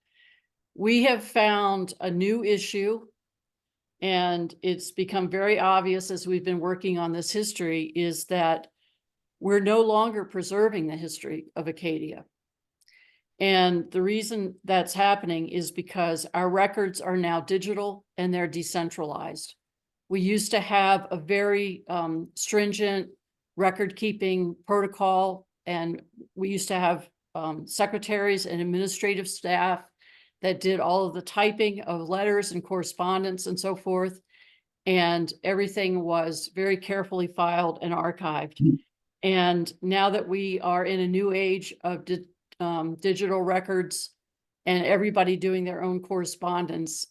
we have found a new issue, and it's become very obvious as we've been working on this history, is that we're no longer preserving the history of Acadia. And the reason that's happening is because our records are now digital and they're decentralized. We used to have a very stringent record-keeping protocol, and we used to have secretaries and administrative staff that did all of the typing of letters and correspondence and so forth. And everything was very carefully filed and archived. And now that we are in a new age of digital records and everybody doing their own correspondence,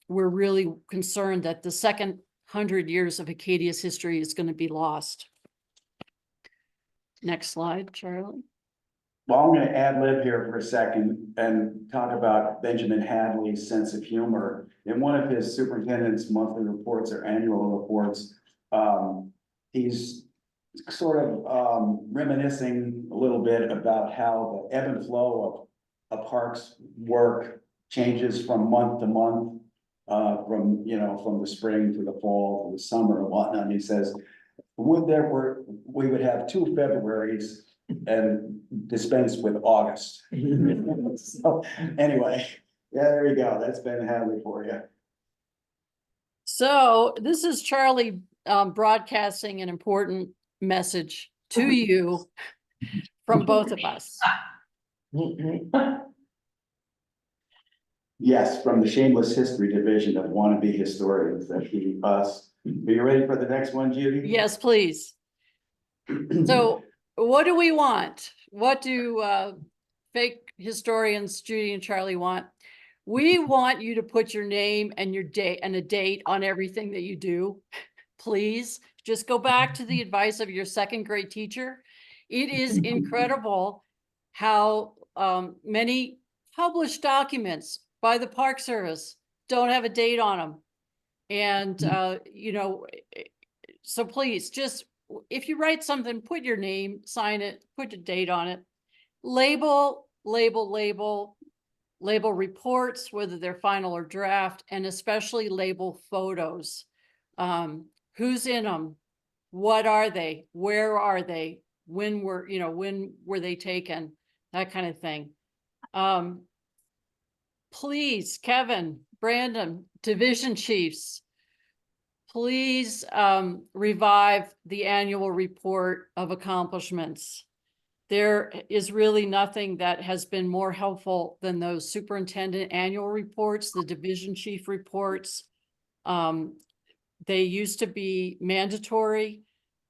we're really concerned that the second 100 years of Acadia's history is going to be lost. Next slide, Charlie. Well, I'm gonna ad lib here for a second and talk about Benjamin Hadley's sense of humor. In one of his superintendent's monthly reports or annual reports, he's sort of reminiscing a little bit about how the ebb and flow of a park's work changes from month to month, from the spring to the fall to the summer and whatnot. And he says, we would have 2 Februarys and dispense with August. So anyway, yeah, there you go. That's Ben Hadley for you. So this is Charlie broadcasting an important message to you from both of us. Yes, from the Shameless History Division of wannabe historians, that be us. Are you ready for the next one, Judy? Yes, please. So what do we want? What do fake historians Judy and Charlie want? We want you to put your name and your date and a date on everything that you do. Please just go back to the advice of your second grade teacher. It is incredible how many published documents by the Park Service don't have a date on them. And, so please just, if you write something, put your name, sign it, put a date on it. Label reports, whether they're final or draft, and especially label photos. Who's in them? What are they? Where are they? When were they taken? That kind of thing. Please, Kevin, Brandon, division chiefs, please revive the annual report of accomplishments. There is really nothing that has been more helpful than those superintendent annual reports, the division chief reports. They used to be mandatory,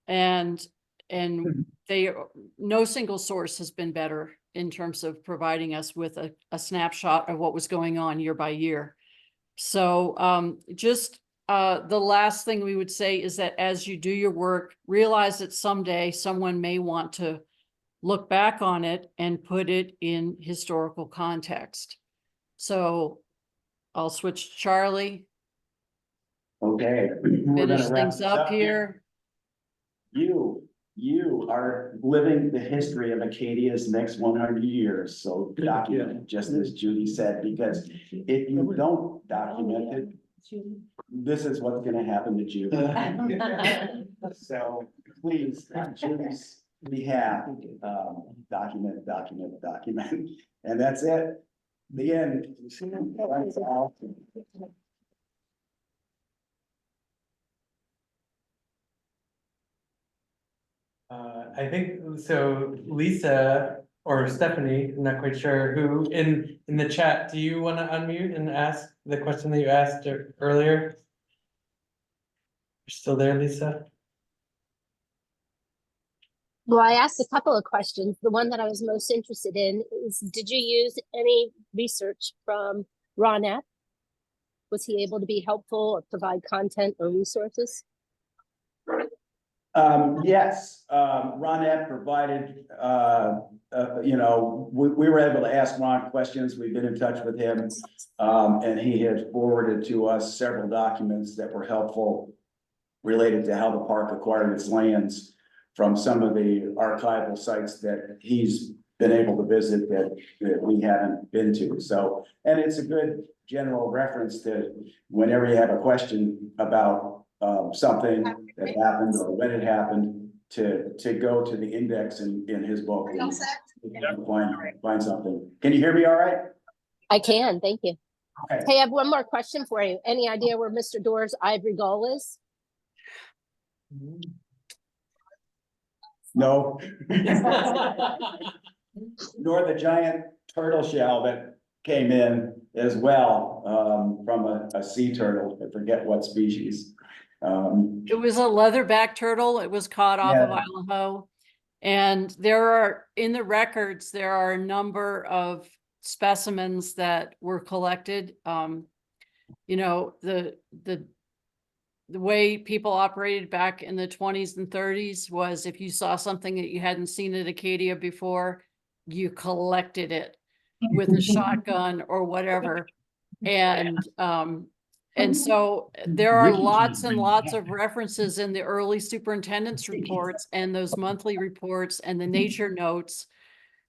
and no single source has been better in terms of providing us with a snapshot of what was going on year by year. So just the last thing we would say is that as you do your work, realize that someday someone may want to look back on it and put it in historical context. So I'll switch to Charlie, Okay. We're finish gonna wrap things this up here. You are living the history of Acadia's next 100 years, so document it, just as Judy said, because if you don't document it, this is what's gonna happen to Judy. So please, on Judy's behalf, document, and that's it. The end. Thanks, all. I think, so Lisa or Stephanie, I'm not quite sure who, in the chat, do you wanna unmute and ask the question that you asked earlier? You're still there, Lisa? Well, I asked a couple of questions. The one that I was most interested in is, did you use any research from Ron F? Was he able to be helpful or provide content or resources? Yes, Ronette provided, we were able to ask Ron questions. We've been in touch with him. And he had forwarded to us several documents that were helpful related to how the park acquired its lands from some of the archival sites that he's been able to visit that we haven't been to. So, and it's a good general reference to whenever you have a question about something that happened or when it happened, to go to the index in his book and find something. Can you hear me all right? I can, thank you. Okay. Hey, I have one more question for you. Any idea where Mr. Doerr's ivory gull is? No. Nor the giant turtle shell that came in as well, from a sea turtle. I forget what species. It was a leatherback turtle. It was caught off of Yeah. Idaho. And there are, in the records, there are a number of specimens that were collected. You know, the way people operated back in the 20s and 30s was, if you saw something that you hadn't seen at Acadia before, you collected it with a shotgun or whatever. And so there are lots and lots of references in the early superintendent's reports and those monthly reports and the nature notes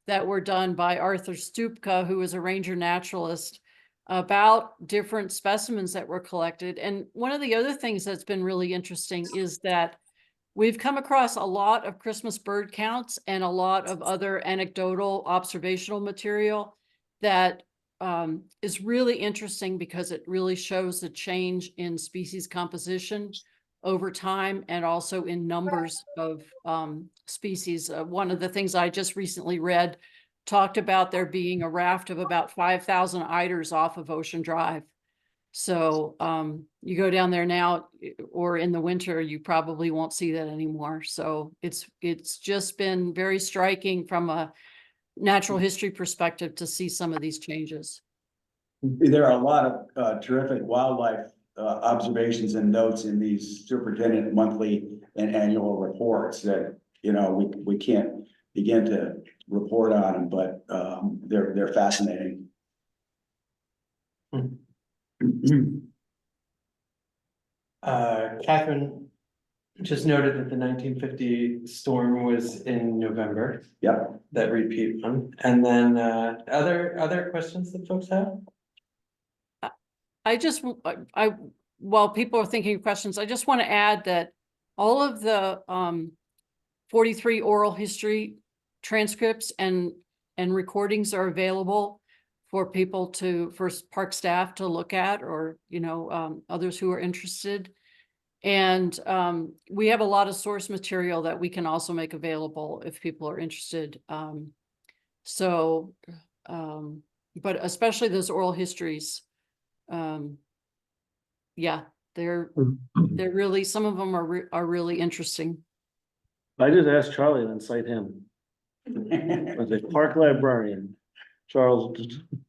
that were done by Arthur Stupka, who was a ranger naturalist, about different specimens that were collected. And one of the other things that's been really interesting is that we've come across a lot of Christmas bird counts and a lot of other anecdotal observational material that is really interesting, because it really shows the change in species composition over time and also in numbers of species. One of the things I just recently read talked about there being a raft of about 5,000 eiders off of Ocean Drive. So you go down there now, or in the winter, you probably won't see that anymore. So it's just been very striking from a natural history perspective to see some of these changes. There are a lot of terrific wildlife observations and notes in these superintendent monthly and annual reports that, we can't begin to report on them, but they're fascinating. Catherine just noted that the 1950 storm was in November, Yep. that repeat one. And then other questions that folks have? While people are thinking of questions, I just want to add that all of the 43 oral history transcripts and recordings are available for people for park staff to look at, or others who are interested. And we have a lot of source material that we can also make available if people are interested. But especially those oral histories, yeah, they're really, some of them are really interesting. I just asked Charlie and then cite him as a park librarian. Charles,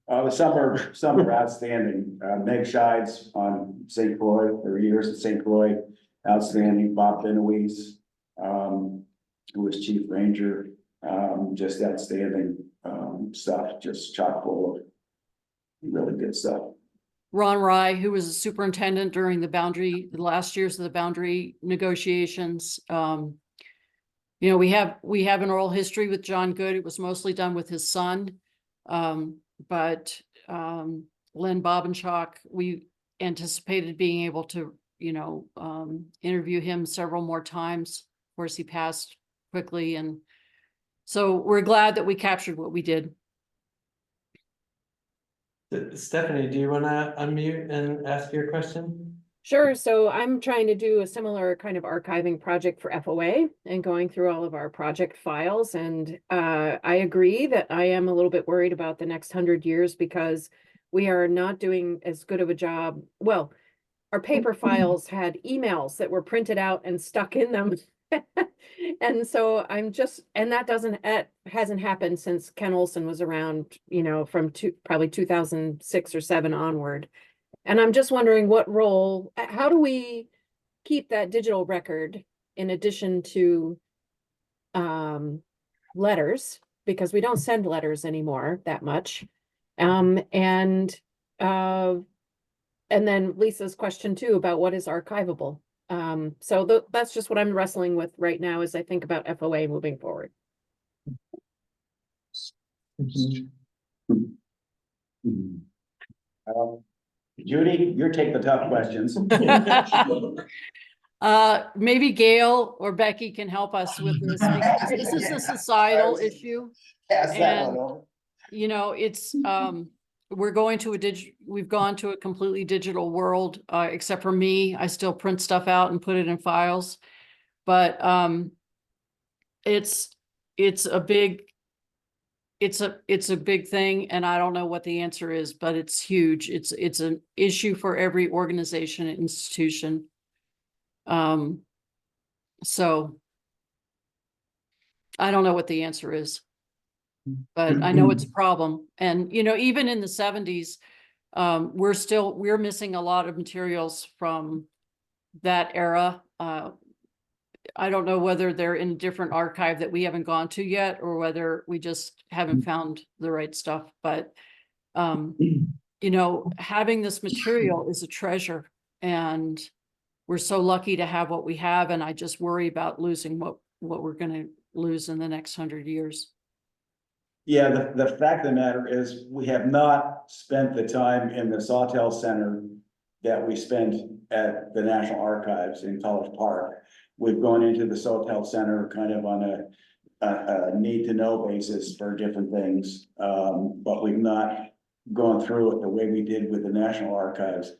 Some are outstanding. Meg Shides on St. Croix, their years at St. Croix, outstanding. Bob Benoist, who was chief ranger, just outstanding stuff, just chock full of Really good stuff. Ron Rye, who was a superintendent during the last years of the boundary negotiations. You know, we have an oral history with John Good. It was mostly done with his son. But Len Bobbinchak, we anticipated being able to, you know, interview him several more times. Of course, he passed quickly, and so we're glad that we captured what we did. Stephanie, do you wanna unmute and ask your question? Sure. So I'm trying to do a similar kind of archiving project for FOA and going through all of our project files. And I agree that I am a little bit worried about the next 100 years because we are not doing as good of a job. Well, our paper files had emails that were printed out and stuck in them. And so and that hasn't happened since Ken Olson was around, you know, from probably 2006 or 7 onward. And I'm just wondering how do we keep that digital record in addition to letters, because we don't send letters anymore that much. And then Lisa's question too about what is archivable. So that's just what I'm wrestling with right now as I think about FOA moving forward. Judy, you take the tough questions. Maybe Gail or Becky can help us with this, because this is a societal issue. Pass that one And, over. you know, it's, we've gone to a completely digital world, except for me. I still print stuff out and put it in files. But, it's a big thing, and I don't know what the answer is, but it's huge. It's an issue for every organization and institution. So I don't know what the answer is, but I know it's a problem. And, you know, even in the 70s, we're missing a lot of materials from that era. I don't know whether they're in a different archive that we haven't gone to yet, or whether we just haven't found the right stuff. But, you know, having this material is a treasure, and we're so lucky to have what we have. And I just worry about losing what we're going to lose in the next 100 years. Yeah, the fact of the matter is, we have not spent the time in the Sawtell Center that we spent at the National Archives in College Park. We've gone into the Sawtell Center kind of on a need to know basis for different things. But we've not gone through it the way we did with the National Archives.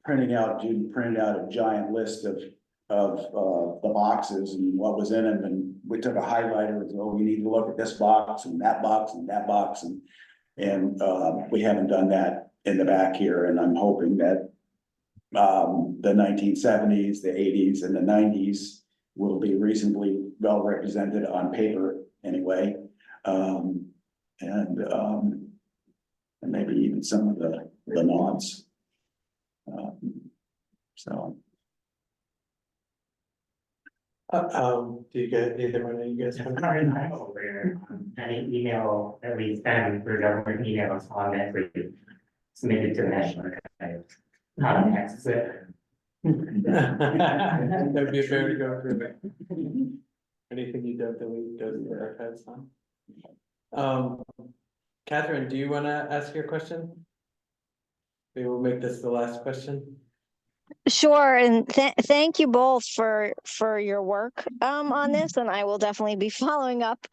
Judy printed out a giant list of the boxes and what was in them, and we took a highlighter and said, oh, we need to look at this box and that box and that box, and we haven't done that in the back here, and I'm hoping that the 1970s, the 80s, and the 90s will be reasonably well represented on paper anyway, and maybe even some of the nods. So. Do you get either one of you guys? As far as I'm aware, any email that we send for government emails on that we submitted to the National Archives. How to access it. That'd be a fair to go through it. Anything you don't delete goes to the archives, huh? Catherine, do you wanna ask your question? Maybe we'll make this the last question. Sure, and thank you both for your work on this, and I will definitely be following up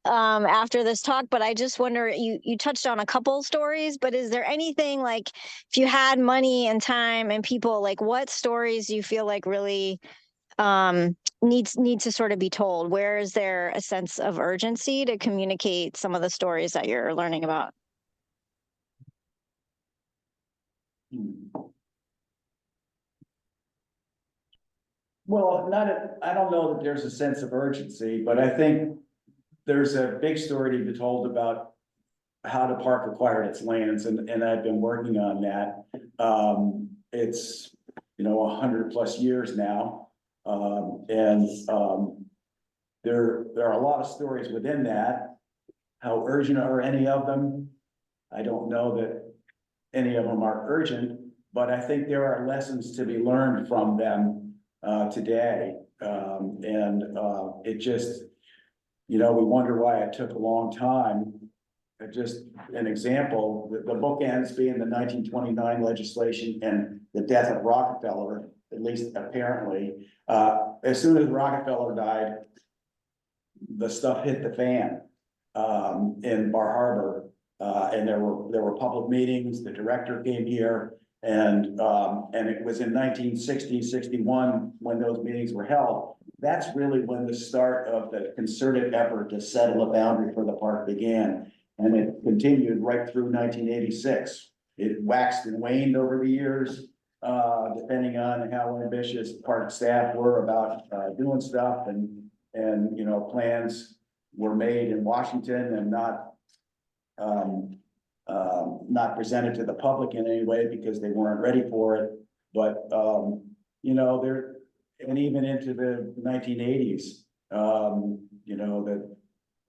after this talk. But I just wonder, you touched on a couple stories, but is there anything, like, if you had money and time and people, like, what stories you feel like really need to sort of be told? Where is there a sense of urgency to communicate some of the stories that you're learning about? Well, I don't know that there's a sense of urgency, but I think there's a big story to be told about how the park acquired its lands, and I've been working on that. It's, 100+ years now. There are a lot of stories within that. How urgent are any of them? I don't know that any of them are urgent, but I think there are lessons to be learned from them today. It just, we wonder why it took a long time. Just an example, the bookends being the 1929 legislation and the death of Rockefeller, at least apparently. As soon as Rockefeller died, the stuff hit the fan in Bar Harbor. And there were public meetings, the director came here, and it was in 1960, 61 when those meetings were held. That's really when the start of the concerted effort to settle a boundary for the park began. And it continued right through 1986. It waxed and waned over the years, depending on how ambitious park staff were about doing stuff, and plans were made in Washington and not presented to the public in any way because they weren't ready for it. But there, and even into the 1980s,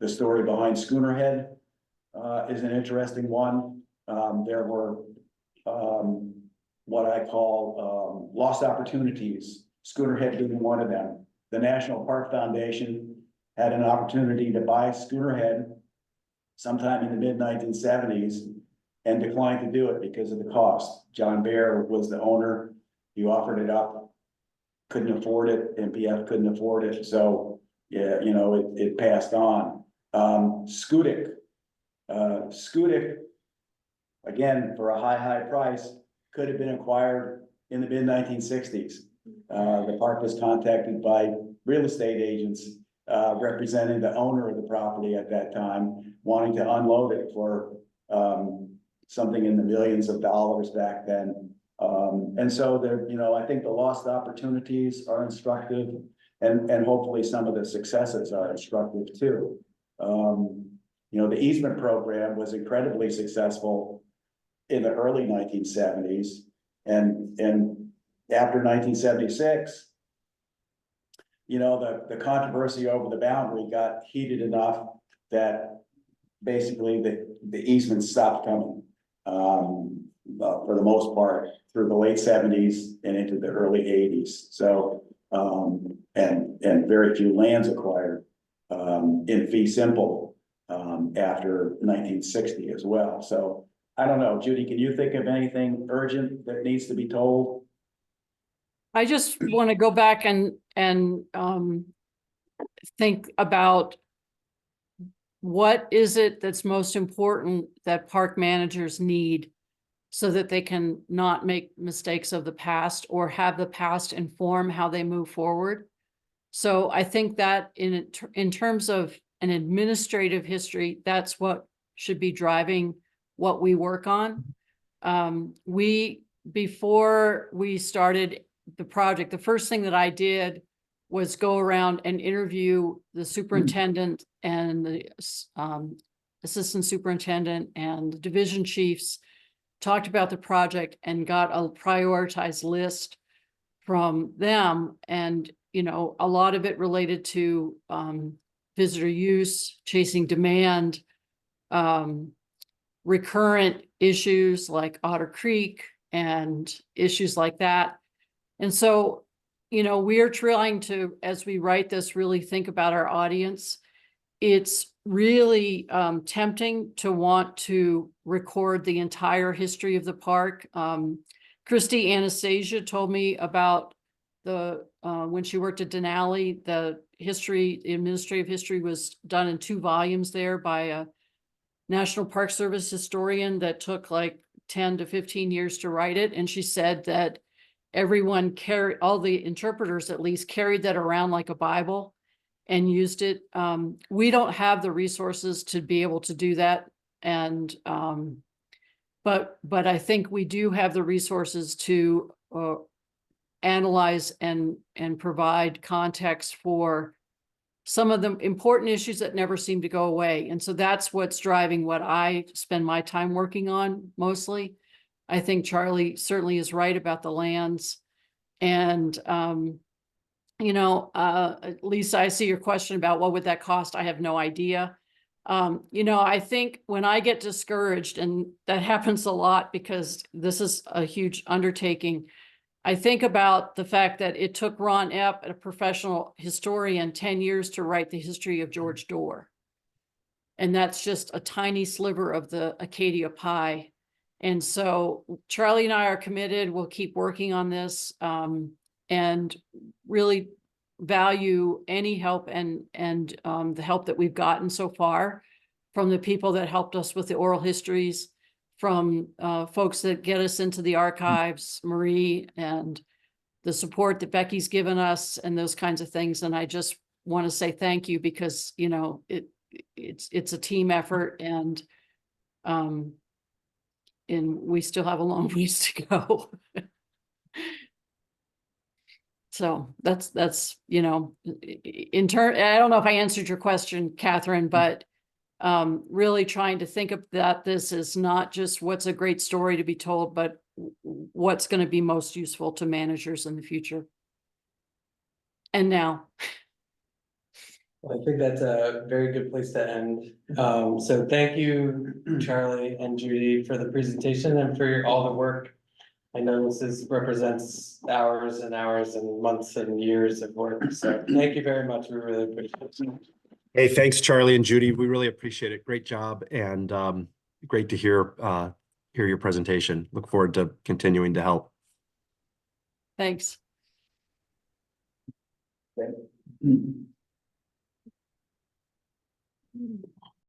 the story behind Schoonerhead is an interesting one. There were what I call lost opportunities, Schoonerhead being one of them. The National Park Foundation had an opportunity to buy Schoonerhead sometime in the mid-1970s and declined to do it because of the cost. John Baer was the owner. He offered it up, couldn't afford it, MPF couldn't afford it. So yeah, it passed on. Schoodic, again, for a high price, could have been acquired in the mid-1960s. The park was contacted by real estate agents representing the owner of the property at that time, wanting to unload it for something in the millions of dollars back then. And so there, I think the lost opportunities are instructive, and hopefully some of the successes are instructive too. The easement program was incredibly successful in the early 1970s, and after 1976, the controversy over the boundary got heated enough that basically the easement stopped coming for the most part through the late 70s and into the early 80s. So and very few lands acquired in fee simple after 1960 as well. So I don't know, Judy, can you think of anything urgent that needs to be told? I just want to go back and think about what is it that's most important that park managers need so that they can not make mistakes of the past or have the past inform how they move forward. So I think that in terms of an administrative history, that's what should be driving what we work on. Before we started the project, the first thing that I did was go around and interview the superintendent and the assistant superintendent and the division chiefs, talked about the project and got a prioritized list from them. And, a lot of it related to visitor use, chasing demand, recurrent issues like Otter Creek and issues like that. And so, we are trying to, as we write this, really think about our audience. It's really tempting to want to record the entire history of the park. Christy Anastasia told me about when she worked at Denali, the administrative history was done in 2 volumes there by a National Park Service historian that took like 10 to 15 years to write it. And she said that everyone all the interpreters at least carried that around like a Bible and used it. We don't have the resources to be able to do that. And, but I think we do have the resources to analyze and provide context for some of the important issues that never seem to go away. And so that's what's driving what I spend my time working on mostly. I think Charlie certainly is right about the lands. And, Lisa, I see your question about what would that cost? I have no idea. I think when I get discouraged, and that happens a lot because this is a huge undertaking, I think about the fact that it took Ron Epp, a professional historian, 10 years to write the history of George Dorr. And that's just a tiny sliver of the Acadia pie. And so Charlie and I are committed. We'll keep working on this, and really value any help and the help that we've gotten so far from the people that helped us with the oral histories, from folks that get us into the archives, Marie, and the support that Becky's given us and those kinds of things. And I just want to say thank you because, it's a team effort, and we still have a long ways to go. So that's, in turn, I don't know if I answered your question, Catherine, but really trying to think of that this is not just what's a great story to be told, but what's going to be most useful to managers in the future. And now. Well, I think that's a very good place to end. So thank you, Charlie and Judy, for the presentation and for all the work. I know represents hours and hours and months and years of work. So thank you very much. We really appreciate it. Hey, thanks, Charlie and Judy. We really appreciate it. Great job, and great to hear your presentation. Look forward to continuing to help. Thanks. Okay.